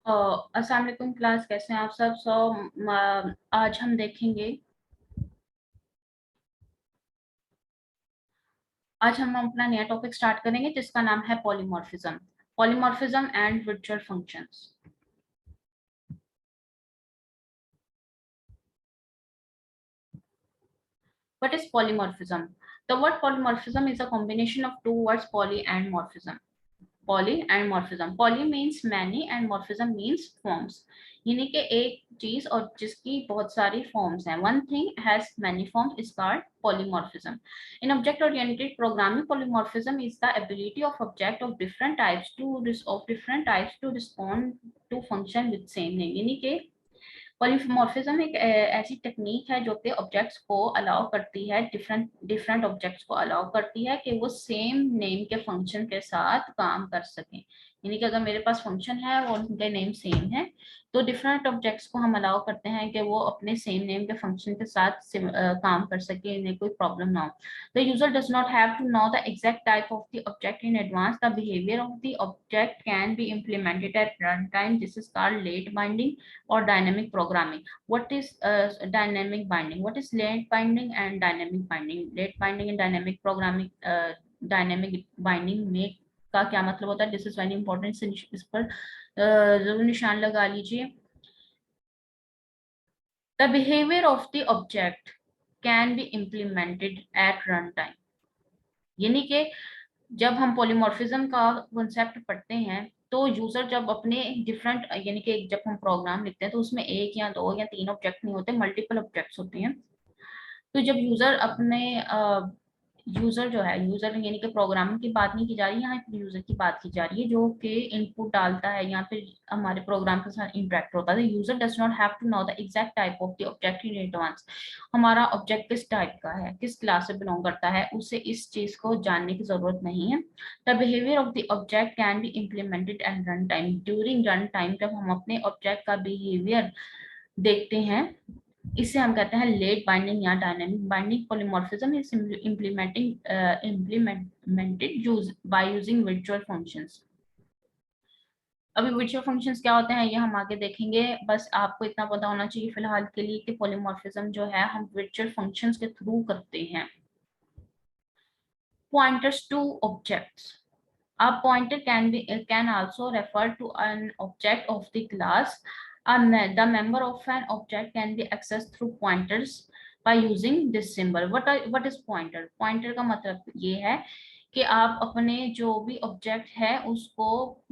अस्सलाम वालेकुम क्लास, कैसे हैं आप सब? आज हम देखेंगे। आज हम अपना नया टॉपिक स्टार्ट करेंगे जिसका नाम है polymorphism. Polymorphism and virtual functions. What is polymorphism? The word polymorphism is a combination of two words, poly and morphism. Poly and morphism. Poly means many and morphism means forms. यानी कि एक चीज और जिसकी बहुत सारी forms हैं. One thing has many forms is called polymorphism. In object-oriented programming, polymorphism is the ability of object of different types to respond to function with same name. यानी कि पॉलीमॉर्फिज्म एक ऐसी टेक्निक है जो कि ऑब्जेक्ट्स को allow करती है, डिफरेंट डिफरेंट ऑब्जेक्ट्स को अलाउ करती है कि वो सेम नेम के फंक्शन के साथ काम कर सकें। यानी कि अगर मेरे पास फंक्शन है और उनके नेम सेम है तो डिफरेंट ऑब्जेक्ट्स को हम अलाउ करते हैं कि वो अपने सेम नेम के फंक्शन के साथ काम कर सके, इन्हें कोई प्रॉब्लम ना हो। The user does not have to know the exact type of the object in advance. The behaviour of the object can be implemented at run time. This is called late binding or dynamic programming. What is dynamic binding? What is late binding and dynamic binding? Late binding and dynamic programming, dynamic binding में का क्या मतलब होता है? This is very important. इस पर जरूर निशान लगा लीजिए। The behavior of the object can be implemented at runtime. यानी कि जब हम पॉलीमॉर्फिज्म का कॉन्सेप्ट पढ़ते हैं तो यूजर जब अपने डिफरेंट यानी कि जब हम प्रोग्राम लिखते हैं तो उसमें एक या दो या तीन ऑब्जेक्ट नहीं होते, मल्टीपल ऑब्जेक्ट्स होते हैं। तो जब यूजर अपने यूजर जो है, यूजर यानी कि प्रोग्रामिंग की बात नहीं की जा रही, यहाँ पे यूजर की बात की जा रही है जो कि इनपुट डालता है या फिर हमारे प्रोग्राम के साथ इंटरेक्ट होता है। User does not have to know the exact type of the object in advance. हमारा ऑब्जेक्ट किस टाइप का है, किस क्लास से बिलोंग करता है, उसे इस चीज को जानने की जरूरत नहीं है। The behaviour of the object can be implemented at run time. During run time जब हम अपने ऑब्जेक्ट का बिहेवियर देखते हैं, इसे हम कहते हैं लेट बाइंडिंग या dynamic binding. Polymorphism is implemented by using virtual functions. अभी वर्चुअल फंक्शंस क्या होते हैं ये हम आगे देखेंगे, बस आपको इतना पता होना चाहिए फिलहाल के लिए कि पॉलीमॉर्फिज्म जो है हम वर्चुअल फंक्शंस के थ्रू करते हैं। Pointers two objects. A pointer can also refer to an object of the class. The member of an object can be accessed through pointers by using this symbol. What is pointer? Pointer का मतलब ये है कि आप अपने जो भी object है उसको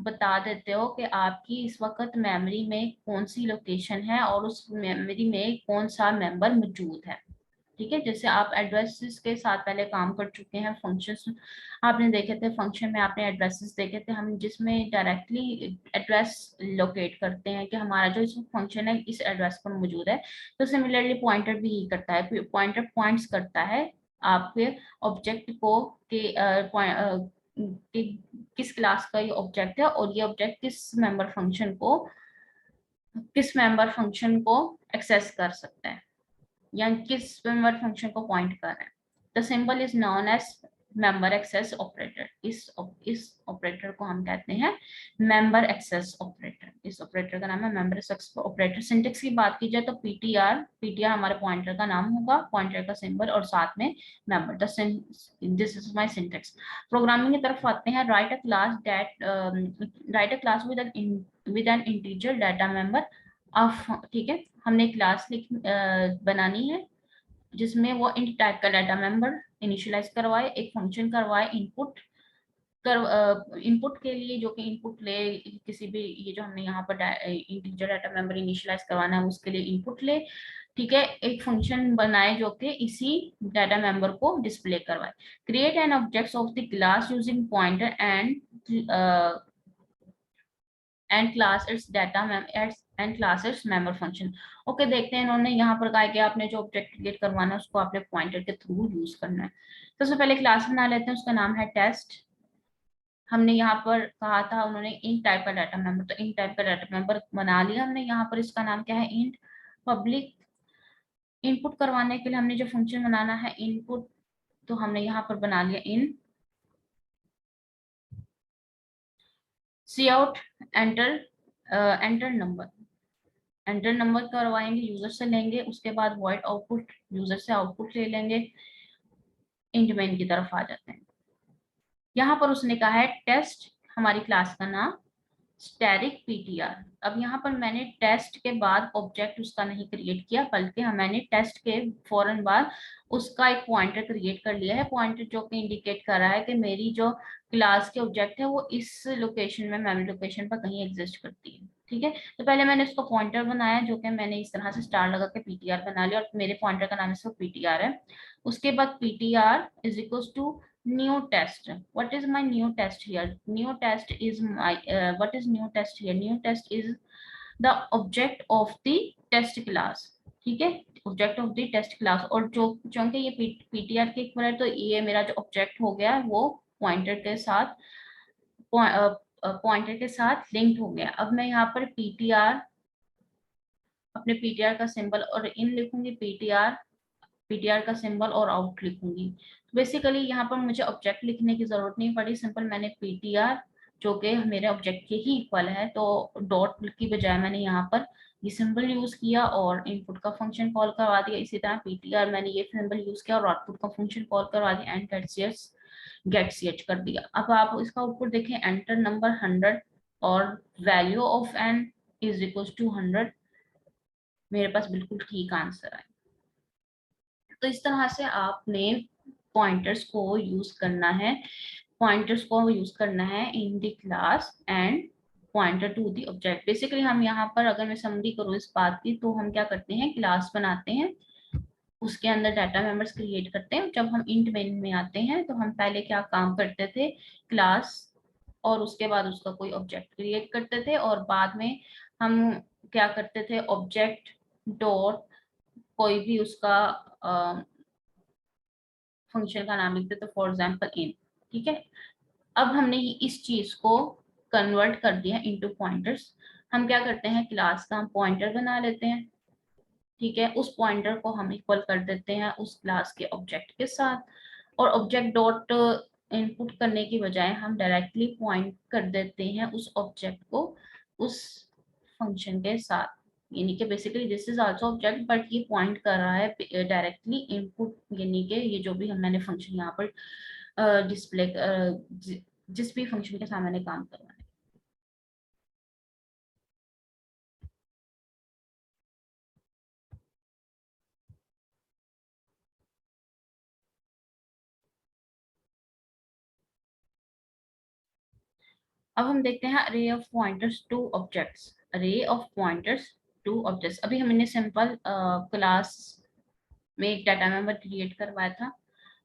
बता देते हो कि आपकी इस वक्त मेमोरी में कौन सी लोकेशन है और उस मेमोरी में कौन सा मेंबर मौजूद है। ठीक है, जैसे आप एड्रेसेस के साथ पहले काम कर चुके हैं, फंक्शंस आपने देखे थे, फंक्शन में आपने एड्रेसेस देखे थे हम, जिसमें डायरेक्टली एड्रेस लोकेट करते हैं कि हमारा जो इस फंक्शन है इस एड्रेस पर मौजूद है। तो सिमिलरली पॉइंटर भी यही करता है, पॉइंटर पॉइंट्स करता है आपके ऑब्जेक्ट को कि किस क्लास का ये ऑब्जेक्ट है और ये ऑब्जेक्ट किस मेंबर फंक्शन को एक्सेस कर सकता है या किस मेंबर फंक्शन को पॉइंट कर रहे हैं। The symbol is known as member access operator. इस ऑपरेटर को हम कहते हैं मेंबर एक्सेस ऑपरेटर। इस ऑपरेटर का नाम है मेंबर एक्सेस ऑपरेटर। सिंटेक्स की बात की जाए तो पीटीआर हमारे पॉइंटर का नाम होगा, पॉइंटर का सिंबल और साथ में member. This is my syntax. Programming की तरफ आते हैं। Write a class with an integer data member of. ठीक है, हमने क्लास बनानी है जिसमें वो इंट टाइप का डाटा मेंबर इनिशियलाइज करवाए, एक फंक्शन करवाए इनपुट के लिए, जो कि इनपुट ले किसी भी, ये जो हमने यहाँ पर इंटीजर डाटा मेंबर इनिशियलाइज करवाना है उसके लिए इनपुट ले। ठीक है, एक फंक्शन बनाए जो कि इसी डाटा मेंबर को डिस्प्ले करवाए। Create an object of the class using pointer and class it's data and class its member function. Okay, देखते हैं इन्होंने यहाँ पर कहा है कि आपने जो ऑब्जेक्ट क्रिएट करवाना है उसको आपने पॉइंटर के थ्रू यूज करना है। तो सबसे पहले क्लास बना लेते हैं, उसका नाम है टेस्ट। हमने यहाँ पर कहा था उन्होंने इन टाइप का डाटा मेंबर, तो इन टाइप का डाटा मेंबर बना लिया हमने। यहाँ पर इसका नाम क्या है, इंट पब्लिक। इनपुट करवाने के लिए हमने जो फंक्शन बनाना है इनपुट, तो हमने यहाँ पर बना लिया इन cout enter enter number, enter number करवाएंगे, यूजर से लेंगे, उसके बाद वॉइड आउटपुट, यूजर से आउटपुट ले लेंगे, इंट मेन की तरफ आ जाते हैं। यहाँ पर उसने कहा है टेस्ट, हमारी क्लास का नाम स्टैटिक पीटीआर। अब यहाँ पर मैंने टेस्ट के बाद ऑब्जेक्ट उसका नहीं क्रिएट किया, बल्कि मैंने टेस्ट के फौरन बाद उसका एक पॉइंटर क्रिएट कर लिया है, पॉइंटर जो कि इंडिकेट कर रहा है कि मेरी जो क्लास के ऑब्जेक्ट है वो इस लोकेशन में, मेमोरी लोकेशन पर कहीं एग्जिस्ट करती है। ठीक है, तो पहले मैंने उसको पॉइंटर बनाया, जो कि मैंने इस तरह से स्टार लगा के पीटीआर बना लिया, और मेरे पॉइंटर का नाम इसको पीटीआर है। उसके बाद PTR is equal to new test. What is my new test here? New test is my what is new test here? New test is the object of the test class. ठीक है, object of the test class. और जो चूंकि ये PTR के equal है, तो ये मेरा जो ऑब्जेक्ट हो गया वो पॉइंटर के साथ पॉइंटर के साथ लिंक्ड हो गया। अब मैं यहाँ पर पीटीआर, अपने पीटीआर का सिंबल और इन लिखूंगी, पीटीआर, पीटीआर का सिंबल और आउट लिखूंगी। तो बेसिकली यहाँ पर मुझे ऑब्जेक्ट लिखने की जरूरत नहीं पड़ी, सिंपल मैंने पीटीआर जो कि मेरे ऑब्जेक्ट के ही इक्वल है, तो डॉट की बजाय मैंने यहाँ पर ये सिंबल यूज किया और इनपुट का फंक्शन कॉल करवा दिया। इसी तरह पीटीआर मैंने ये सिंबल यूज किया और आउटपुट का फंक्शन कॉल करवा दिया, एंड गेट ch कर दिया। अब आप इसका आउटपुट देखें, एंटर नंबर 100 और value of n is equal to 100। मेरे पास बिल्कुल ठीक आंसर है। तो इस तरह से आपने पॉइंटर्स को यूज करना है, पॉइंटर्स को यूज करना है in the class and pointer to the object. Basically हम यहाँ पर, अगर मैं समरी करूँ इस बात की, तो हम क्या करते हैं, क्लास बनाते हैं, उसके अंदर डाटा मेंबर्स क्रिएट करते हैं। जब हम इंट मेन में आते हैं तो हम पहले क्या काम करते थे, क्लास और उसके बाद उसका कोई ऑब्जेक्ट क्रिएट करते थे, और बाद में हम क्या करते थे, ऑब्जेक्ट डॉट कोई भी उसका फंक्शन का नाम लिखते थे, फॉर एग्जांपल इन। ठीक है, अब हमने इस चीज को कन्वर्ट कर दिया इनटू पॉइंटर्स। हम क्या करते हैं, क्लास का हम पॉइंटर बना लेते हैं। ठीक है, उस पॉइंटर को हम इक्वल कर देते हैं उस क्लास के ऑब्जेक्ट के साथ, और ऑब्जेक्ट डॉट इनपुट करने की बजाय हम डायरेक्टली पॉइंट कर देते हैं उस ऑब्जेक्ट को उस फंक्शन के साथ। यानी कि basically this is also object, but ये पॉइंट कर रहा है डायरेक्टली इनपुट, यानी कि ये जो भी मैंने फंक्शन यहाँ पर डिस्प्ले, जिस भी फंक्शन के साथ मैंने काम करवाना है। अब हम देखते हैं अरे ऑफ पॉइंटर्स टू ऑब्जेक्ट्स, अरे ऑफ पॉइंटर्स टू ऑब्जेक्ट्स। अभी हमने सिंपल क्लास में एक डाटा मेंबर क्रिएट करवाया था,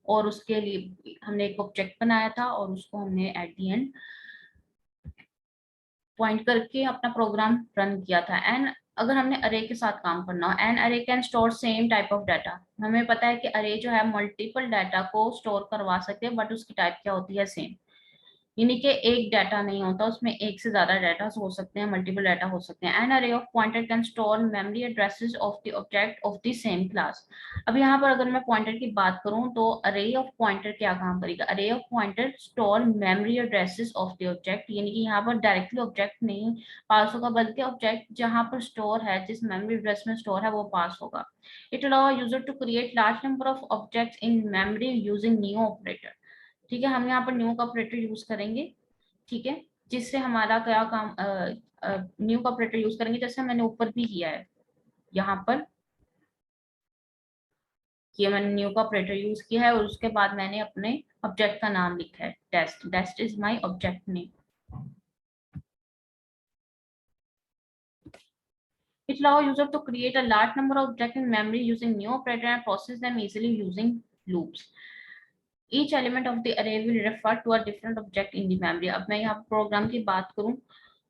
और उसके लिए हमने एक ऑब्जेक्ट बनाया था, और उसको हमने एट द एंड पॉइंट करके अपना प्रोग्राम रन किया था। एंड अगर हमने अरे के साथ काम करना हो, एंड अरे can store same type of data, हमें पता है कि अरे जो है मल्टीपल डाटा को स्टोर करवा सकते हैं, बट उसकी टाइप क्या होती है, सेम। यानी कि एक डाटा नहीं होता, उसमें एक से ज्यादा डाटा हो सकते हैं, मल्टीपल डाटा हो सकते हैं। एन अरे of pointer can store memory addresses of the object of the same class. अब यहाँ पर अगर मैं पॉइंटर की बात करूं, तो अरे ऑफ पॉइंटर क्या काम करेगा, अरे of pointer store memory addresses of the object, यानी कि यहाँ पर डायरेक्टली ऑब्जेक्ट नहीं पास होगा, बल्कि ऑब्जेक्ट जहां पर स्टोर है, जिस मेमोरी एड्रेस में स्टोर है, वो पास होगा। It allow user to create large number of objects in memory using new operator. ठीक है, हम यहाँ पर न्यू का ऑपरेटर यूज करेंगे। ठीक है, जिससे हमारा क्या काम, न्यू का ऑपरेटर यूज करेंगे, जैसे मैंने ऊपर भी किया है यहाँ पर, ये मैंने न्यू का ऑपरेटर यूज किया है, और उसके बाद मैंने अपने ऑब्जेक्ट का नाम लिखा है test, test is my object name. It allows user to create a large number of objects in memory using new operator and process them easily using loops. Each element of the array will refer to a different object in the memory. अब मैं यहाँ programme की बात करूँ,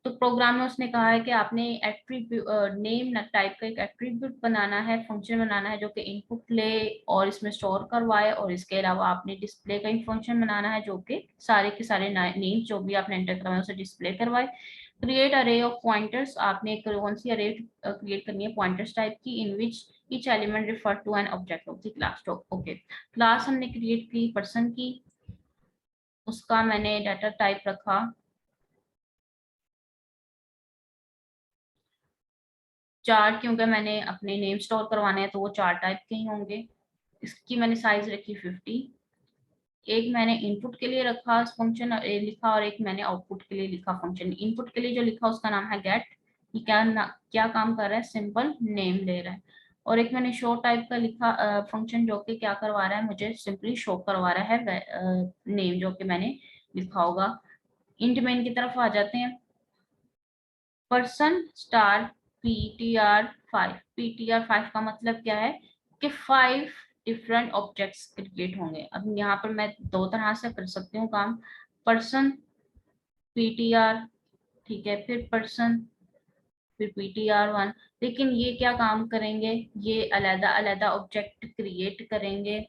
तो programme में उसने कहा है कि आपने एट्रीब्यूट नेम टाइप का एक एट्रीब्यूट बनाना है, फंक्शन बनाना है, जो कि इनपुट ले और इसमें स्टोर करवाए, और इसके अलावा आपने डिस्प्ले का एक फंक्शन बनाना है, जो कि सारे के सारे नेम जो भी आपने एंटर करवाए उसे डिस्प्ले करवाए। क्रिएट अरे ऑफ पॉइंटर्स, आपने कौन सी अरे क्रिएट करनी है, पॉइंटर्स टाइप की, in which each element refer to an object of the class. Okay, class हमने क्रिएट की पर्सन की, उसका मैंने डाटा टाइप रखा चार, क्योंकि मैंने अपने नेम स्टोर करवाने हैं तो वो 4 टाइप के ही होंगे। इसकी मैंने साइज रखी 50। एक मैंने इनपुट के लिए रखा फंक्शन लिखा और एक मैंने आउटपुट के लिए लिखा फंक्शन। इनपुट के लिए जो लिखा उसका नाम है गेट। ये क्या काम कर रहा है, सिंपल नेम ले रहा है। और एक मैंने शो टाइप का लिखा फंक्शन जो कि क्या करवा रहा है, मुझे सिंपली शो करवा रहा है नेम जो कि मैंने लिखा होगा। इंट मेन की तरफ आ जाते हैं। Person star ptr5। ptr5 का मतलब क्या है कि 5 डिफरेंट ऑब्जेक्ट्स क्रिएट होंगे। अब यहाँ पर मैं दो तरह से कर सकती हूँ काम। पर्सन ptr, ठीक है, फिर पर्सन, फिर ptr1। लेकिन ये क्या काम करेंगे, ये अलग अलग ऑब्जेक्ट क्रिएट करेंगे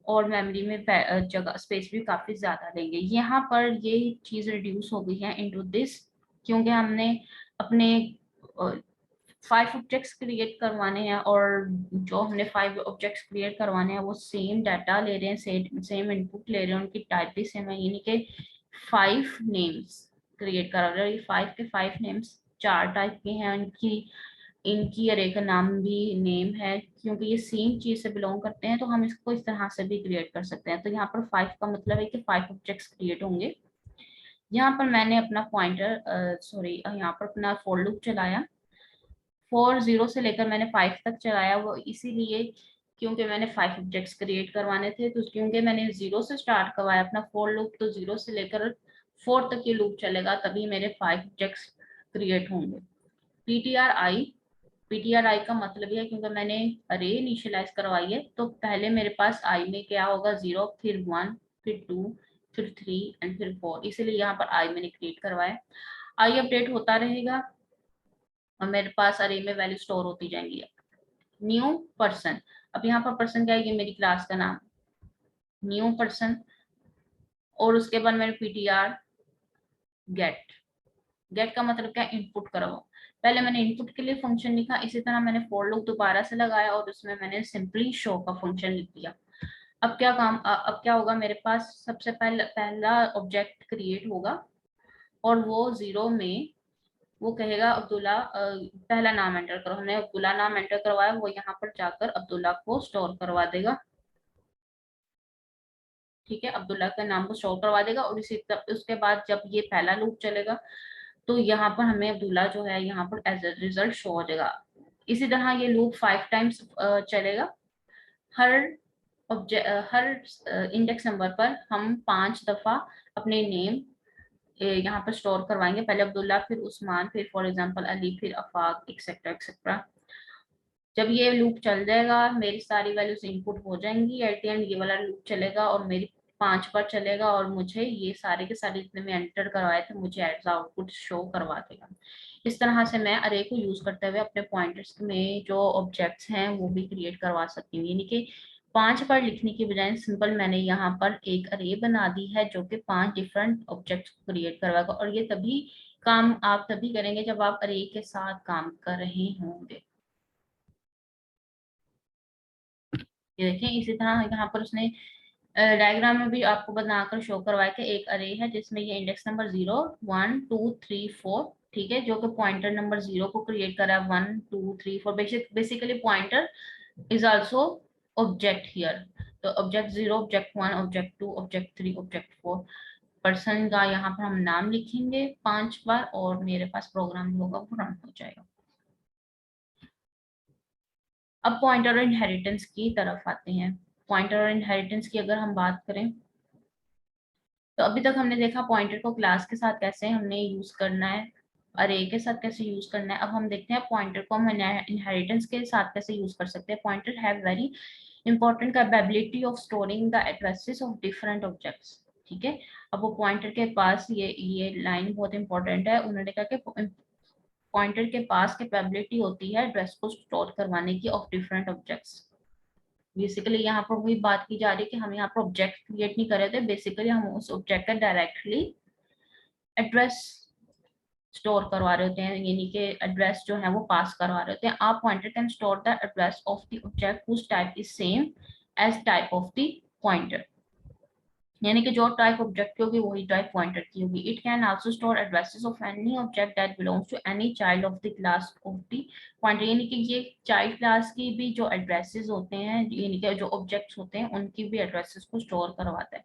और मेमोरी में जगह स्पेस भी काफी ज्यादा लेंगे। यहाँ पर ये चीज रिड्यूस हो गई है इनटू दिस, क्योंकि हमने अपने 5 ऑब्जेक्ट्स क्रिएट करवाने हैं और जो हमने 5 ऑब्जेक्ट्स क्रिएट करवाने हैं वो सेम डाटा ले रहे हैं, सेम इनपुट ले रहे हैं, उनकी टाइप भी सेम है, यानी कि 5 नेम्स क्रिएट करा रहे हैं। ये 5 के 5 नेम्स 4 टाइप के हैं। इनकी अरे का नाम भी नेम है, क्योंकि ये सेम चीज से बिलोंग करते हैं तो हम इसको इस तरह से भी क्रिएट कर सकते हैं। तो यहाँ पर 5 का मतलब है कि 5 ऑब्जेक्ट्स क्रिएट होंगे। यहाँ पर मैंने अपना पॉइंटर सॉरी यहाँ पर अपना फॉर लूप चलाया। 0 से लेकर मैंने 5 तक चलाया, वो इसीलिए क्योंकि मैंने 5 ऑब्जेक्ट्स क्रिएट करवाने थे। तो क्योंकि मैंने 0 से स्टार्ट करवाया अपना फॉर लूप, तो 0 से लेकर 4 तक ये लूप चलेगा, तभी मेरे 5 ऑब्जेक्ट्स क्रिएट होंगे। पीटीआर आई का मतलब ये है क्योंकि मैंने अरे इनिशियलाइज करवाई है, तो पहले मेरे पास आई में क्या होगा, 0, फिर 1, फिर 2, फिर 3 एंड फिर 4, इसीलिए यहाँ पर आई मैंने क्रिएट करवाया। आई अपडेट होता रहेगा और मेरे पास अरे में वैल्यू स्टोर होती जाएंगी। न्यू पर्सन, अब यहाँ पर पर्सन क्या है, ये मेरी क्लास का नाम, न्यू पर्सन। और उसके बाद मैंने पीटीआर गेट। गेट का मतलब क्या, इनपुट करो। पहले मैंने इनपुट के लिए फंक्शन लिखा, इसी तरह मैंने फॉर लूप दोबारा से लगाया और उसमें मैंने सिंपली शो का फंक्शन लिख दिया। अब क्या होगा, मेरे पास सबसे पहला ऑब्जेक्ट क्रिएट होगा और वो 0 में वो कहेगा अब्दुल्ला, पहला नाम एंटर करो। हमने अब्दुल्ला नाम एंटर करवाया, वो यहाँ पर जाकर अब्दुल्ला को स्टोर करवा देगा। ठीक है, अब्दुल्ला के नाम को स्टोर करवा देगा और उसके बाद जब ये पहला लूप चलेगा तो यहाँ पर हमें अब्दुल्ला जो है यहाँ पर एज ए रिजल्ट शो हो जाएगा। इसी तरह ये लूप 5 टाइम्स चलेगा। हर हर इंडेक्स नंबर पर हम 5 दफा अपने नेम यहाँ पर स्टोर करवाएंगे। पहले अब्दुल्ला, फिर उस्मान, फिर फॉर एग्जांपल अली, फिर अफाक, एक्सेट्रा एक्सेट्रा। जब ये लूप चल जाएगा मेरी सारी वैल्यूज इनपुट हो जाएंगी, एट द एंड ये वाला लूप चलेगा और मेरी 5 पर चलेगा और मुझे ये सारे के सारे जितने में एंटर करवाए थे मुझे एज आउटपुट शो करवा देगा। इस तरह से मैं अरे को यूज करते हुए अपने पॉइंटर्स में जो ऑब्जेक्ट्स हैं वो भी क्रिएट करवा सकती हूँ। यानी कि 5 पर लिखने की बजाय सिंपल मैंने यहाँ पर एक अरे बना दी है जो कि 5 डिफरेंट ऑब्जेक्ट्स को क्रिएट करवाएगा। और ये तभी काम आप तभी करेंगे जब आप अरे के साथ काम कर रहे होंगे। ये देखें, इसी तरह यहाँ पर उसने डायग्राम में भी आपको बनाकर शो करवाया कि एक अरे है जिसमें ये इंडेक्स नंबर 0, 1, 2, 3, 4, ठीक है, जो कि पॉइंटर नंबर 0 को क्रिएट करा है। 1, 2, 3, 4 basically pointer is also object here. तो object 0, object 1, object 2, object 3, object 4। Person का यहाँ पर हम नाम लिखेंगे 5 बार और मेरे पास प्रोग्राम होगा वो रन हो जाएगा। अब पॉइंटर और इनहेरिटेंस की तरफ आते हैं। पॉइंटर और इनहेरिटेंस की अगर हम बात करें तो अभी तक हमने देखा पॉइंटर को क्लास के साथ कैसे हमने यूज करना है, अरे के साथ कैसे यूज करना है। अब हम देखते हैं पॉइंटर को हम इनहेरिटेंस के साथ कैसे यूज कर सकते हैं। Pointer have very important capability of storing the addresses of different objects. ठीक है, अब वो पॉइंटर के पास ये लाइन बहुत इंपॉर्टेंट है। उन्होंने कहा कि पॉइंटर के पास कैपेबिलिटी होती है एड्रेस को स्टोर करवाने की ऑफ डिफरेंट ऑब्जेक्ट्स। बेसिकली यहाँ पर वही बात की जा रही है कि हम यहाँ पर ऑब्जेक्ट क्रिएट नहीं कर रहे थे, बेसिकली हम उस ऑब्जेक्ट का डायरेक्टली एड्रेस स्टोर करवा रहे होते हैं, यानी कि एड्रेस जो है वो पास करवा रहे होते हैं। आप pointer can store the address of the object whose type is same as type of the pointer. यानी कि जो टाइप ऑब्जेक्ट की होगी वही टाइप पॉइंटर की होगी। It can also store addresses of any object that belongs to any child of the class of the pointer, यानी कि ये चाइल्ड क्लास की भी जो एड्रेसेस होते हैं, यानी कि जो ऑब्जेक्ट्स होते हैं उनकी भी एड्रेसेस को स्टोर करवाता है।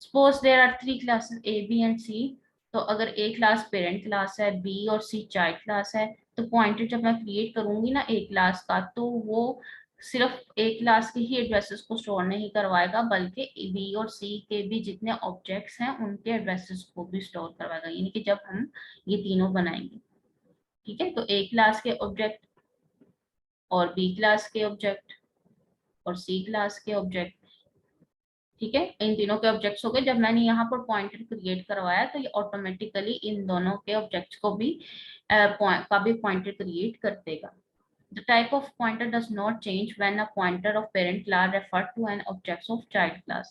Suppose there are three classes A B and C, तो अगर ए क्लास पेरेंट क्लास है, बी और सी चाइल्ड क्लास है, तो पॉइंटर जब मैं क्रिएट करूंगी ना ए क्लास का, तो वो सिर्फ ए क्लास के ही एड्रेसेस को स्टोर नहीं करवाएगा, बल्कि बी और सी के भी जितने ऑब्जेक्ट्स हैं उनके एड्रेसेस को भी स्टोर करवाएगा, यानी कि जब हम ये तीनों बनाएंगे। ठीक है, तो ए क्लास के ऑब्जेक्ट और बी क्लास के ऑब्जेक्ट और सी क्लास के ऑब्जेक्ट, ठीक है, इन तीनों के ऑब्जेक्ट्स हो गए। जब मैंने यहाँ पर पॉइंटर क्रिएट करवाया तो ये ऑटोमेटिकली इन दोनों के ऑब्जेक्ट्स को भी का भी पॉइंटर क्रिएट कर देगा। The type of pointer does not change when a pointer of parent class refer to an object of child class.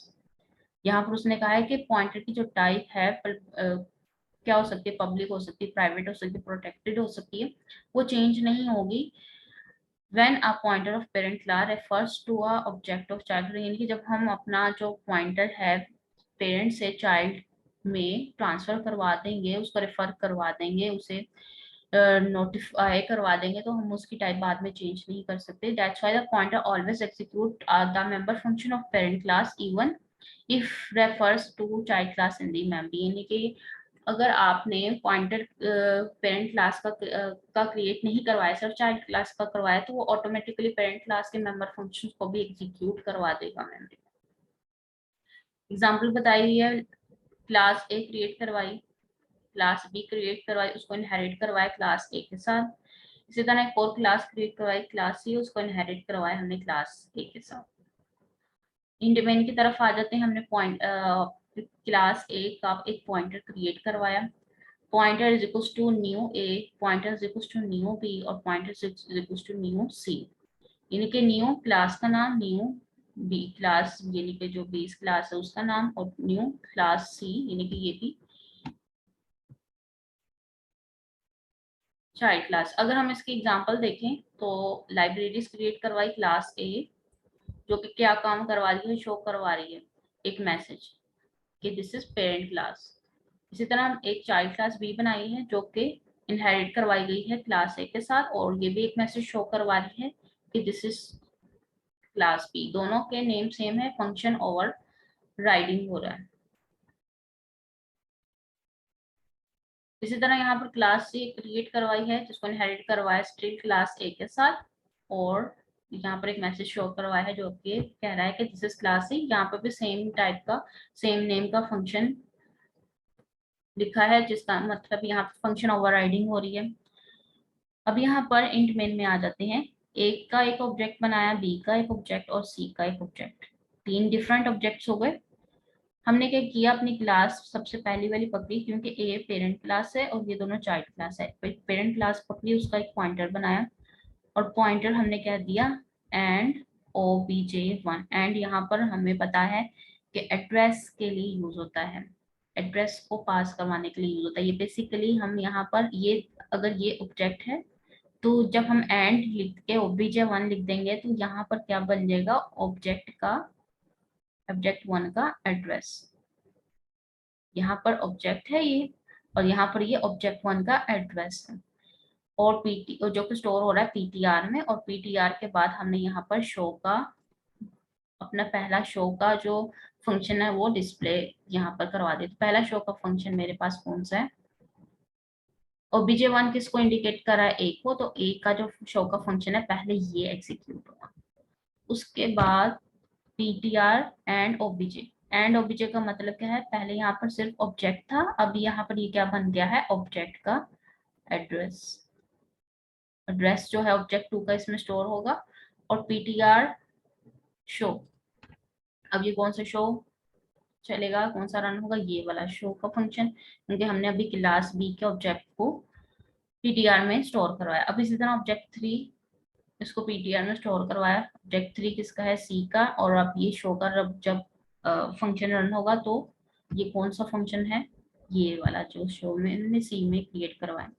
यहाँ पर उसने कहा है कि पॉइंटर की जो टाइप है क्या हो सकती है, पब्लिक हो सकती है, प्राइवेट हो सकती है, प्रोटेक्टेड हो सकती है, वो चेंज नहीं होगी when a pointer of parent class refers to a object of child, यानी कि जब हम अपना जो पॉइंटर है पेरेंट से चाइल्ड में ट्रांसफर करवा देंगे, उसको रेफर करवा देंगे, उसे नोटिफाई करवा देंगे, तो हम उसकी टाइप बाद में चेंज नहीं कर सकते। That's why the pointer always execute the member function of parent class even if refers to child class in the memory, यानी कि अगर आपने पॉइंटर पेरेंट क्लास का क्रिएट नहीं करवाया, सिर्फ चाइल्ड क्लास का करवाया, तो वो ऑटोमेटिकली पेरेंट क्लास के मेंबर फंक्शंस को भी एग्जीक्यूट करवा देगा मेमोरी में। एग्जांपल बताई हुई है, क्लास ए क्रिएट करवाई, क्लास बी क्रिएट करवाई, उसको इनहेरिट करवाया क्लास ए के साथ। इसी तरह एक और क्लास क्रिएट करवाई क्लास सी, उसको इनहेरिट करवाया हमने क्लास ए के साथ। इन डोमेन की तरफ आ जाते हैं, हमने पॉइंट क्लास ए का एक पॉइंटर क्रिएट करवाया, pointer is equals to new a, pointer is equals to new b और pointer is equals to new c, यानी कि न्यू क्लास का नाम, न्यू बी क्लास यानी कि जो बेस क्लास है उसका नाम, और न्यू क्लास सी यानी कि ये भी चाइल्ड क्लास। अगर हम इसकी एग्जांपल देखें तो लाइब्रेरीज क्रिएट करवाई क्लास ए, जो कि क्या काम करवा रही है, शो करवा रही है एक मैसेज कि दिस इज पेरेंट क्लास। इसी तरह हम एक चाइल्ड क्लास बी बनाई है जो कि इनहेरिट करवाई गई है क्लास ए के साथ, और ये भी एक मैसेज शो करवा रही है कि दिस इज क्लास बी। दोनों के नेम सेम है, फंक्शन ओवर राइडिंग हो रहा है। इसी तरह यहाँ पर क्लास सी क्रिएट करवाई है जिसको इनहेरिट करवाया स्ट्रिंग क्लास ए के साथ, और यहाँ पर एक मैसेज शो करवाया है जो कि कह रहा है कि दिस इज क्लास सी। यहाँ पर भी सेम टाइप का सेम नेम का फंक्शन लिखा है, जिसका मतलब यहाँ पर फंक्शन ओवरराइडिंग हो रही है। अब यहाँ पर इंट मेन में आ जाते हैं, एक का एक ऑब्जेक्ट बनाया, बी का एक ऑब्जेक्ट और सी का एक ऑब्जेक्ट, तीन डिफरेंट ऑब्जेक्ट्स हो गए। हमने क्या किया, अपनी क्लास सबसे पहली वाली पकड़ी, क्योंकि ए पेरेंट क्लास है और ये दोनों चाइल्ड क्लास है, पेरेंट क्लास पकड़ी, उसका एक पॉइंटर बनाया, और पॉइंटर हमने क्या दिया, एंड obj1, एंड यहाँ पर हमें पता है कि एड्रेस के लिए यूज होता है, एड्रेस को पास करवाने के लिए यूज होता है। ये बेसिकली हम यहाँ पर ये अगर ये ऑब्जेक्ट है तो जब हम एंड लिख के obj1 लिख देंगे तो यहाँ पर क्या बन जाएगा, ऑब्जेक्ट वन का एड्रेस। यहाँ पर ऑब्जेक्ट है ये, और यहाँ पर ये ऑब्जेक्ट वन का एड्रेस है, और पीटी जो कि स्टोर हो रहा है पीटीआर में, और पीटीआर के बाद हमने यहाँ पर शो का अपना पहला शो का जो फंक्शन है वो डिस्प्ले यहाँ पर करवा दे। तो पहला शो का फंक्शन मेरे पास कौन सा है, obj1 किसको इंडिकेट कर रहा है, ए को, तो ए का जो शो का फंक्शन है पहले ये एग्जीक्यूट होगा, उसके बाद ptr एंड obj का मतलब क्या है, पहले यहाँ पर सिर्फ ऑब्जेक्ट था, अब यहाँ पर ये क्या बन गया है, ऑब्जेक्ट का एड्रेस। एड्रेस जो है ऑब्जेक्ट टू का इसमें स्टोर होगा, और ptr शो, अब ये कौन सा शो चलेगा, कौन सा रन होगा, ये वाला शो का फंक्शन, क्योंकि हमने अभी क्लास बी के ऑब्जेक्ट को ptr में स्टोर करवाया। अब इसी तरह ऑब्जेक्ट थ्री, इसको पीटीआर में स्टोर करवाया, ऑब्जेक्ट थ्री किसका है, सी का, और अब ये शो का जब फंक्शन रन होगा तो ये कौन सा फंक्शन है, ये वाला जो शो में हमने सी में क्रिएट करवाया।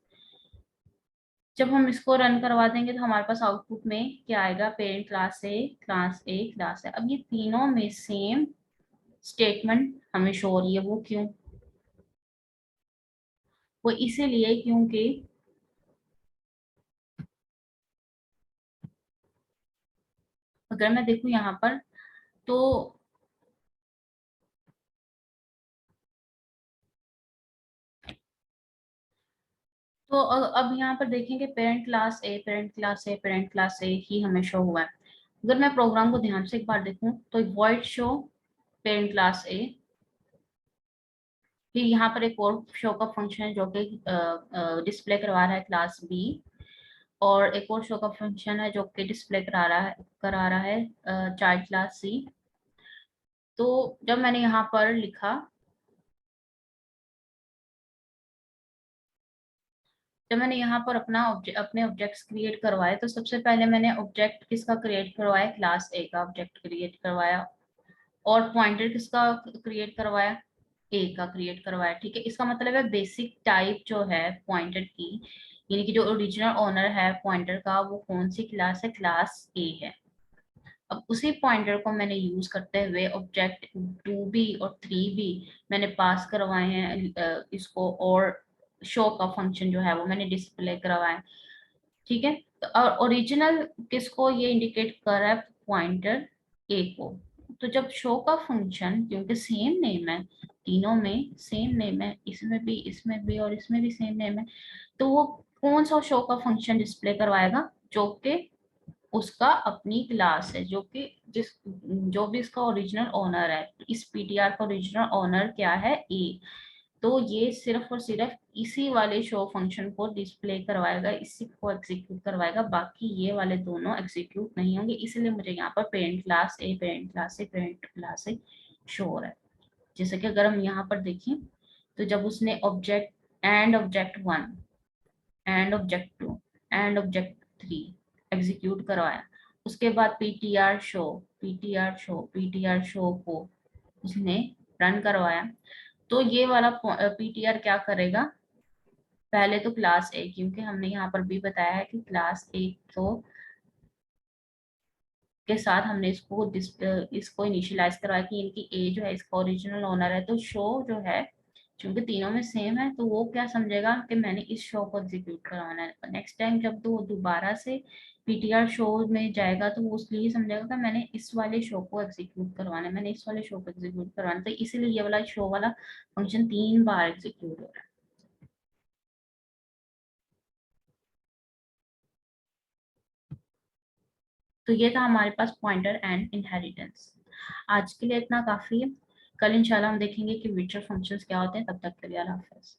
जब हम इसको रन करवा देंगे तो हमारे पास आउटपुट में क्या आएगा, पेरेंट क्लास ए क्लास ए क्लास है। अब ये तीनों में सेम स्टेटमेंट हमें शो हो रही है, वो क्यों? वो इसीलिए क्योंकि अगर मैं देखूं यहाँ पर तो अब यहाँ पर देखेंगे parent class A, parent class A, parent class A ही हमें शो हुआ है। अगर मैं प्रोग्राम को ध्यान से एक बार देखूं तो वॉइड शो पेरेंट क्लास ए, फिर यहाँ पर एक और शो का फंक्शन है जो कि डिस्प्ले करवा रहा है क्लास बी, और एक और शो का फंक्शन है जो कि डिस्प्ले करा रहा है चाइल्ड क्लास सी। तो जब मैंने यहाँ पर लिखा, जब मैंने यहाँ पर अपने ऑब्जेक्ट्स क्रिएट करवाए, तो सबसे पहले मैंने ऑब्जेक्ट किसका क्रिएट करवाया, क्लास ए का ऑब्जेक्ट क्रिएट करवाया, और पॉइंटर किसका क्रिएट करवाया, ए का क्रिएट करवाया। ठीक है, इसका मतलब है बेसिक टाइप जो है पॉइंटर की, यानी कि जो ओरिजिनल ओनर है पॉइंटर का, वो कौन सी क्लास है, क्लास ए है। अब उसी पॉइंटर को मैंने यूज करते हुए ऑब्जेक्ट 2b और 3b मैंने पास करवाए हैं इसको, और शो का फंक्शन जो है वो मैंने डिस्प्ले करवाया। ठीक है, तो और ओरिजिनल किसको ये इंडिकेट कर रहा है, पॉइंटर ए को। तो जब शो का फंक्शन, क्योंकि सेम नेम है, तीनों में सेम नेम है, इसमें भी और इसमें भी सेम नेम है, तो वो कौन सा शो का फंक्शन डिस्प्ले करवाएगा, जो कि उसका अपनी क्लास है, जो कि जिस जो भी इसका ओरिजिनल ओनर है। इस पीटीआर का ओरिजिनल ओनर क्या है, ए। तो ये सिर्फ और सिर्फ इसी वाले शो फंक्शन को डिस्प्ले करवाएगा, इसी को एग्जीक्यूट करवाएगा, बाकी ये वाले दोनों एग्जीक्यूट नहीं होंगे। इसलिए मुझे यहाँ पर parent class A, parent class A, parent class A show हो रहा है। जैसे कि अगर हम यहाँ पर देखें, तो जब उसने object and object 1 and object 2 and object 3 execute करवाया, उसके बाद पीटीआर शो को उसने रन करवाया, तो ये वाला पीटीआर क्या करेगा, पहले तो क्लास ए, क्योंकि हमने यहाँ पर भी बताया है कि क्लास ए तो के साथ हमने इसको इनिशियलाइज करवाया कि इनकी ए जो है इसका ओरिजिनल ओनर है, तो शो जो है क्योंकि तीनों में सेम है, तो वो क्या समझेगा कि मैंने इस शो को एग्जीक्यूट करवाना है। नेक्स्ट टाइम जब तो वो दोबारा से पीटीआर शो में जाएगा, तो वो उसके लिए समझेगा कि मैंने इस वाले शो को एग्जीक्यूट करवाना है, मैंने इस वाले शो को एग्जीक्यूट करवाना है, तो इसीलिए ये वाला शो वाला फंक्शन 3 बार एग्जीक्यूट हो रहा है। तो ये था हमारे पास पॉइंटर एंड इनहेरिटेंस। आज के लिए इतना काफी है। कल इंशाल्लाह हम देखेंगे कि फीचर फंक्शंस क्या होते हैं। तब तक के लिए अल्लाह हाफिज।